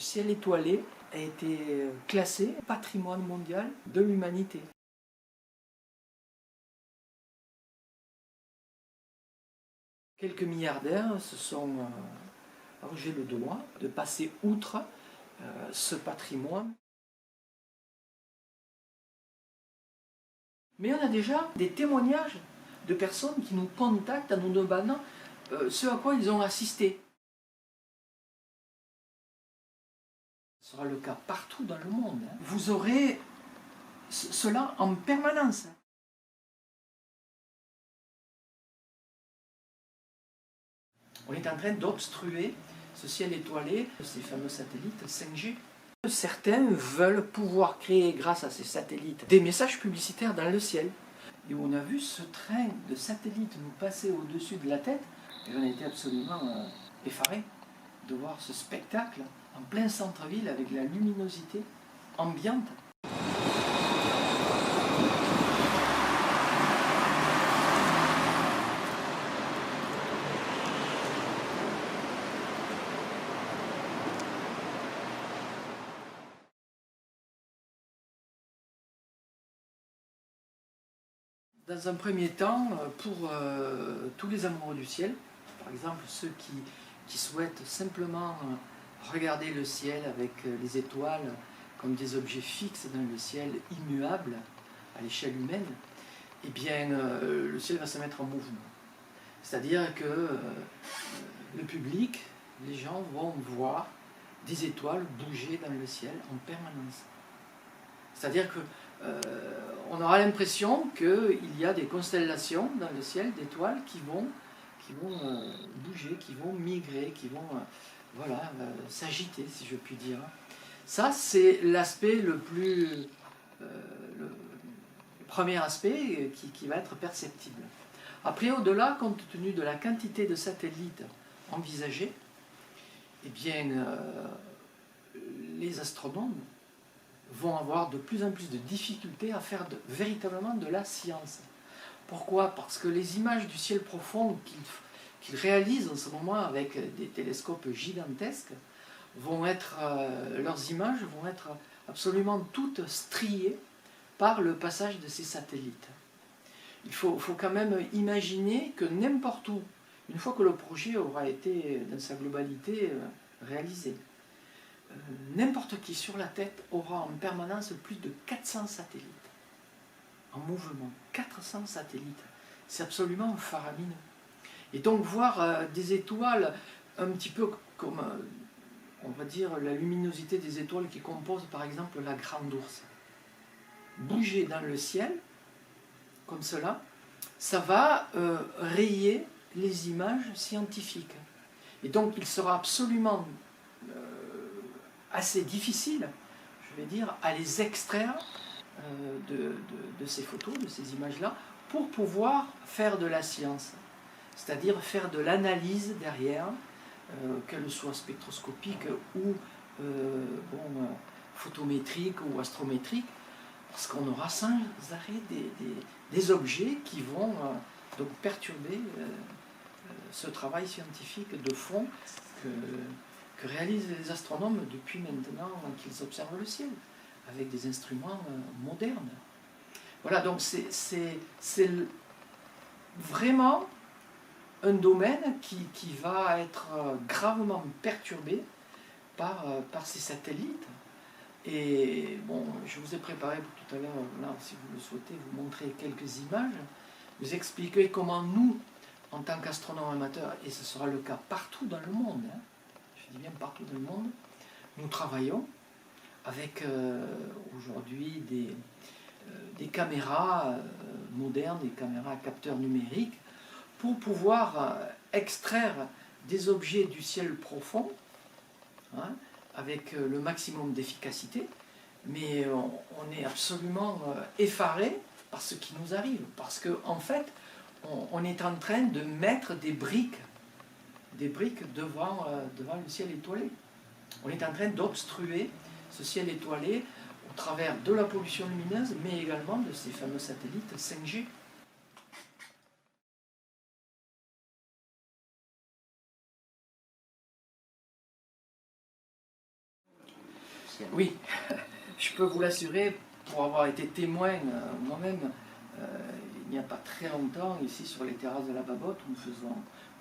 ciel étoilé a été classé patrimoine mondial de l'humanité. Quelques milliardaires se sont arrogé le droit de passer outre ce patrimoine. Mais on a déjà des témoignages de personnes qui nous contactent en nous demandant ce à quoi ils ont assisté. Ce sera le cas partout dans le monde. Vous aurez cela en permanence. On est en train d'obstruer ce ciel étoilé, ces fameux satellites 5G. Certains veulent pouvoir créer, grâce à ces satellites, des messages publicitaires dans le ciel. Et on a vu ce train de satellites nous passer au-dessus de la tête, et on a été absolument effarés de voir ce spectacle en plein centre-ville avec la luminosité ambiante. Dans un premier temps, pour tous les amoureux du ciel, par exemple ceux qui souhaitent simplement regarder le ciel avec les étoiles comme des objets fixes dans le ciel, immuables à l'échelle humaine, eh bien le ciel va se mettre en mouvement. C'est-à-dire que le public, les gens vont voir des étoiles bouger dans le ciel en permanence. C'est-à-dire que on aura l'impression qu'il y a des constellations dans le ciel d'étoiles qui vont bouger, qui vont migrer, qui vont s'agiter, si je puis dire. Ça, c'est l'aspect le premier aspect qui va être perceptible. Après, au-delà, compte tenu de la quantité de satellites envisagés, eh bien, les astronomes vont avoir de plus en plus de difficultés à faire véritablement de la science. Pourquoi? Parce que les images du ciel profond qu'ils réalisent en ce moment avec des télescopes gigantesques, leurs images vont être absolument toutes striées par le passage de ces satellites. Il faut quand même imaginer que n'importe où, une fois que le projet aura été dans sa globalité réalisé, n'importe qui sur la tête aura en permanence plus de 400 satellites en mouvement. 400 satellites, c'est absolument faramineux. Et donc voir des étoiles un petit peu comme, on va dire, la luminosité des étoiles qui composent par exemple la Grande Ourse, bouger dans le ciel, comme cela, ça va rayer les images scientifiques. Et donc il sera absolument assez difficile, je vais dire, à les extraire de ces photos, de ces images-là, pour pouvoir faire de la science, c'est-à-dire faire de l'analyse derrière, qu'elle soit spectroscopique ou photométrique ou astrométrique, parce qu'on aura sans arrêt des objets qui vont donc perturber ce travail scientifique de fond que réalisent les astronomes depuis maintenant qu'ils observent le ciel, avec des instruments modernes. Voilà, donc c'est vraiment un domaine qui va être gravement perturbé par ces satellites. Et bon, je vous ai préparé pour tout à l'heure, là, si vous le souhaitez, vous montrer quelques images, vous expliquer comment nous, en tant qu'astronomes amateurs, et ce sera le cas partout dans le monde, je dis bien partout dans le monde, nous travaillons avec aujourd'hui des caméras modernes, des caméras à capteurs numériques, pour pouvoir extraire des objets du ciel profond, avec le maximum d'efficacité, mais on est absolument effaré par ce qui nous arrive, parce qu'en fait, on est en train de mettre des briques devant le ciel étoilé. On est en train d'obstruer ce ciel étoilé au travers de la pollution lumineuse, mais également de ces fameux satellites 5G. ciel. Oui, je peux vous l'assurer, pour avoir été témoin moi-même, il n'y a pas très longtemps, ici sur les terrasses de la Babotte, nous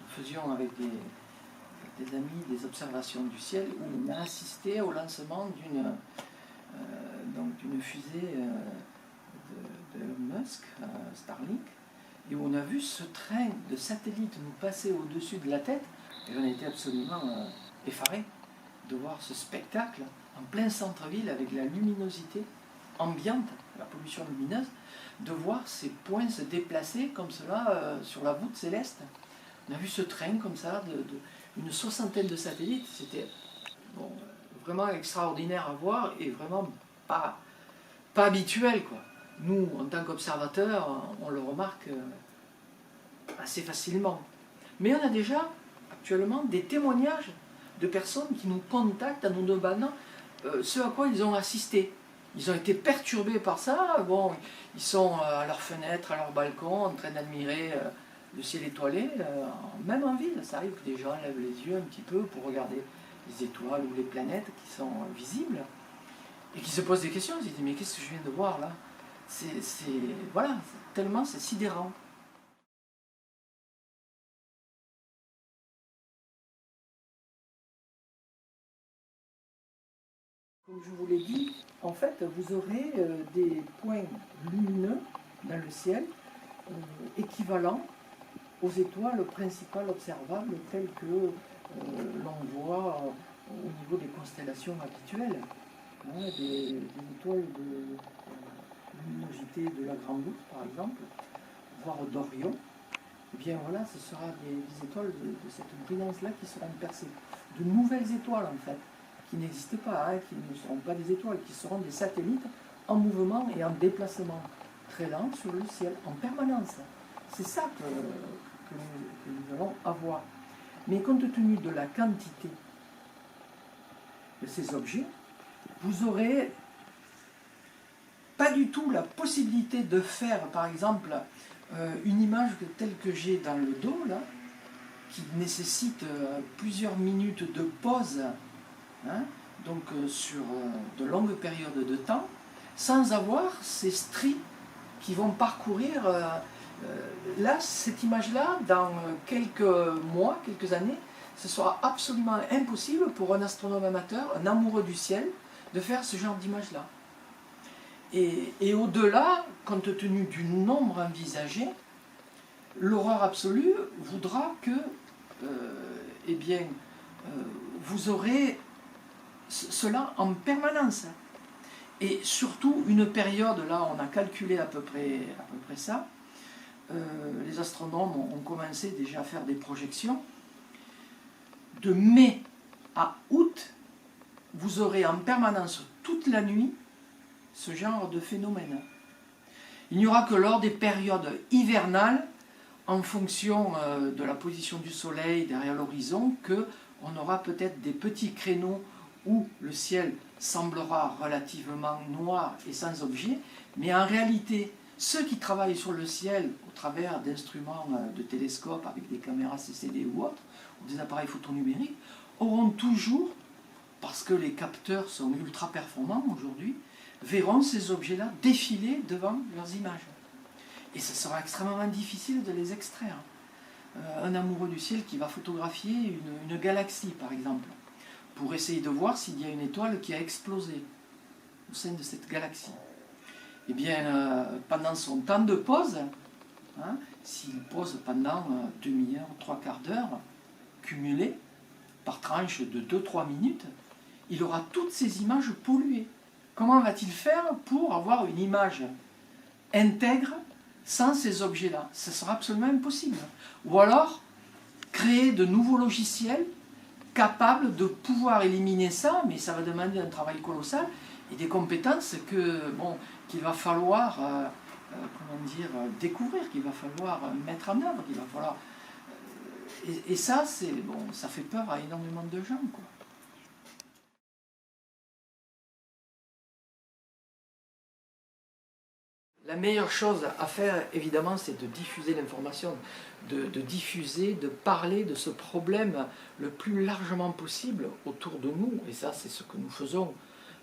faisions avec des amis des observations du ciel, où on a assisté au lancement d'une fusée de Elon Musk, Starlink, et où on a vu ce train de satellites nous passer au-dessus de la tête, et on a été absolument effarés de voir ce spectacle en plein centre-ville avec la luminosité ambiante, la pollution lumineuse, de voir ces points se déplacer comme cela sur la voûte céleste. On a vu ce train comme ça, une soixantaine de satellites, c'était bon, vraiment extraordinaire à voir et vraiment pas habituel, quoi. Nous, en tant qu'observateurs, on le remarque assez facilement. Mais on a déjà actuellement des témoignages de personnes qui nous contactent en nous demandant ce à quoi ils ont assisté. Ils ont été perturbés par ça. Bon, ils sont à leur fenêtre, à leur balcon, en train d'admirer le ciel étoilé, même en ville. Ça arrive que des gens lèvent les yeux un petit peu pour regarder les étoiles ou les planètes qui sont visibles et qui se posent des questions. Ils se disent mais qu'est-ce que je viens de voir là? Voilà, tellement c'est sidérant. Comme je vous l'ai dit, en fait, vous aurez des points lumineux dans le ciel équivalents aux étoiles principales observables telles que l'on voit au niveau des constellations habituelles, hein, des étoiles de luminosité de la Grande Ourse, par exemple, voire d'Orion. Eh bien voilà, ce sera des étoiles de cette brillance-là qui seront percées. De nouvelles étoiles, en fait, qui n'existent pas, hein, qui ne seront pas des étoiles, qui seront des satellites en mouvement et en déplacement très lent sur le ciel, en permanence. C'est ça que nous allons avoir. Mais compte tenu de la quantité de ces objets, vous aurez pas du tout la possibilité de faire, par exemple, une image telle que j'ai dans le dos, là, qui nécessite plusieurs minutes de pause, hein, donc sur de longues périodes de temps, sans avoir ces stries qui vont parcourir. Là, cette image-là, dans quelques mois, quelques années, ce sera absolument impossible pour un astronome amateur, un amoureux du ciel, de faire ce genre d'image-là. Et au-delà, compte tenu du nombre envisagé, l'horreur absolue voudra que eh bien, vous aurez cela en permanence. Et surtout, une période, là on a calculé à peu près ça, les astronomes ont commencé déjà à faire des projections. De mai à août, vous aurez en permanence toute la nuit ce genre de phénomène. Il n'y aura que lors des périodes hivernales, en fonction de la position du soleil derrière l'horizon, qu'on aura peut-être des petits créneaux où le ciel semblera relativement noir et sans objet, mais en réalité, ceux qui travaillent sur le ciel au travers d'instruments de télescope avec des caméras CCD ou autres, ou des appareils photonumériques, auront toujours, parce que les capteurs sont ultra performants aujourd'hui, verront ces objets-là défiler devant leurs images. Et ce sera extrêmement difficile de les extraire. Un amoureux du ciel qui va photographier une galaxie, par exemple, pour essayer de voir s'il y a une étoile qui a explosé au sein de cette galaxie. Eh bien, pendant son temps de pause, hein, s'il pose pendant demi-heure, trois quarts d'heure, cumulées, par tranche de 2-3 minutes, il aura toutes ces images polluées. Comment va-t-il faire pour avoir une image intègre sans ces objets-là? Ce sera absolument impossible. Ou alors, créer de nouveaux logiciels capables de pouvoir éliminer ça, mais ça va demander un travail colossal et des compétences qu'il va falloir découvrir, qu'il va falloir mettre en œuvre, qu'il va falloir... Et ça, ça fait peur à énormément de gens, quoi. La meilleure chose à faire, évidemment, c'est de diffuser l'information, de diffuser, de parler de ce problème le plus largement possible autour de nous. Et ça, c'est ce que nous faisons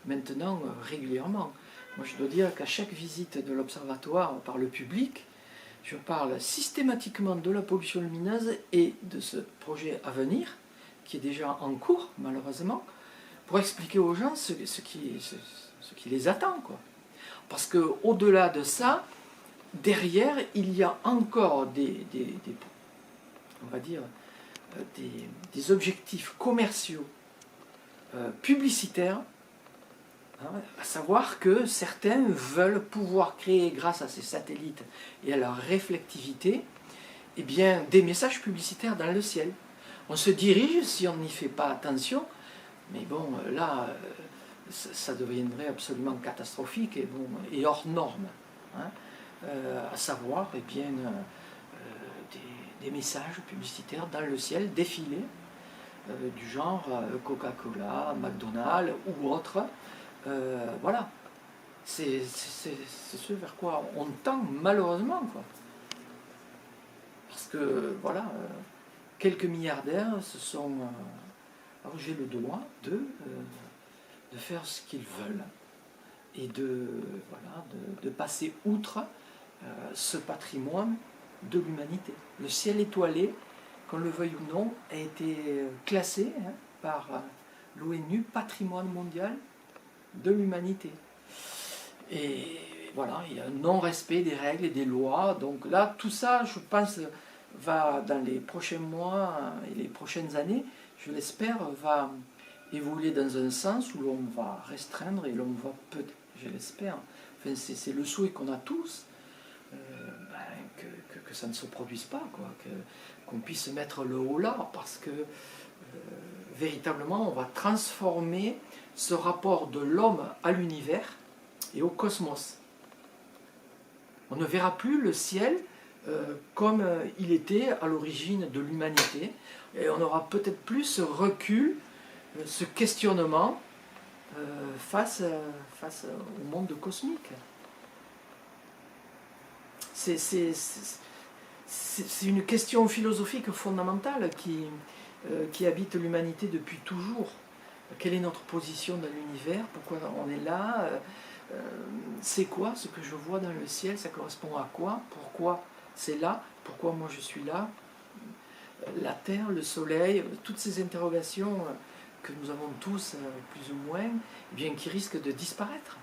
maintenant régulièrement. Moi, je dois dire qu'à chaque visite de l'observatoire par le public, je parle systématiquement de la pollution lumineuse et de ce projet à venir, qui est déjà en cours, malheureusement, pour expliquer aux gens ce qui les attend, quoi. Parce qu'au-delà de ça, derrière, il y a encore on va dire, des objectifs commerciaux, publicitaires, hein, à savoir que certains veulent pouvoir créer, grâce à ces satellites et à leur réflectivité, eh bien, des messages publicitaires dans le ciel. On se dirige, si on n'y fait pas attention, mais bon, là, ça deviendrait absolument catastrophique et hors norme. Hein, à savoir, eh bien, des messages publicitaires dans le ciel défiler, du genre Coca-Cola, McDonald's ou autre. Voilà. C'est ce vers quoi on tend malheureusement, quoi. Parce que, voilà, quelques milliardaires se sont arrogé le droit de faire ce qu'ils veulent et de passer outre ce patrimoine de l'humanité. Le ciel étoilé, qu'on le veuille ou non, a été classé par l'ONU patrimoine mondial de l'humanité. Et voilà, il y a un non-respect des règles et des lois. Donc là, tout ça, je pense, va, dans les prochains mois et les prochaines années, je l'espère, va évoluer dans un sens où l'on va restreindre et l'on va peut-être, je l'espère, enfin, c'est le souhait qu'on a tous, que ça ne se produise pas, quoi, qu'on puisse mettre le haut là, parce que véritablement on va transformer ce rapport de l'homme à l'univers et au cosmos. On ne verra plus le ciel comme il était à l'origine de l'humanité, et on n'aura peut-être plus ce recul, ce questionnement face au monde cosmique. C'est une question philosophique fondamentale qui habite l'humanité depuis toujours. Quelle est notre position dans l'univers? Pourquoi on est là? C'est quoi ce que je vois dans le ciel? Ça correspond à quoi? Pourquoi c'est là? Pourquoi moi je suis là? La Terre, le Soleil, toutes ces interrogations que nous avons tous, plus ou moins, eh bien, qui risquent de disparaître.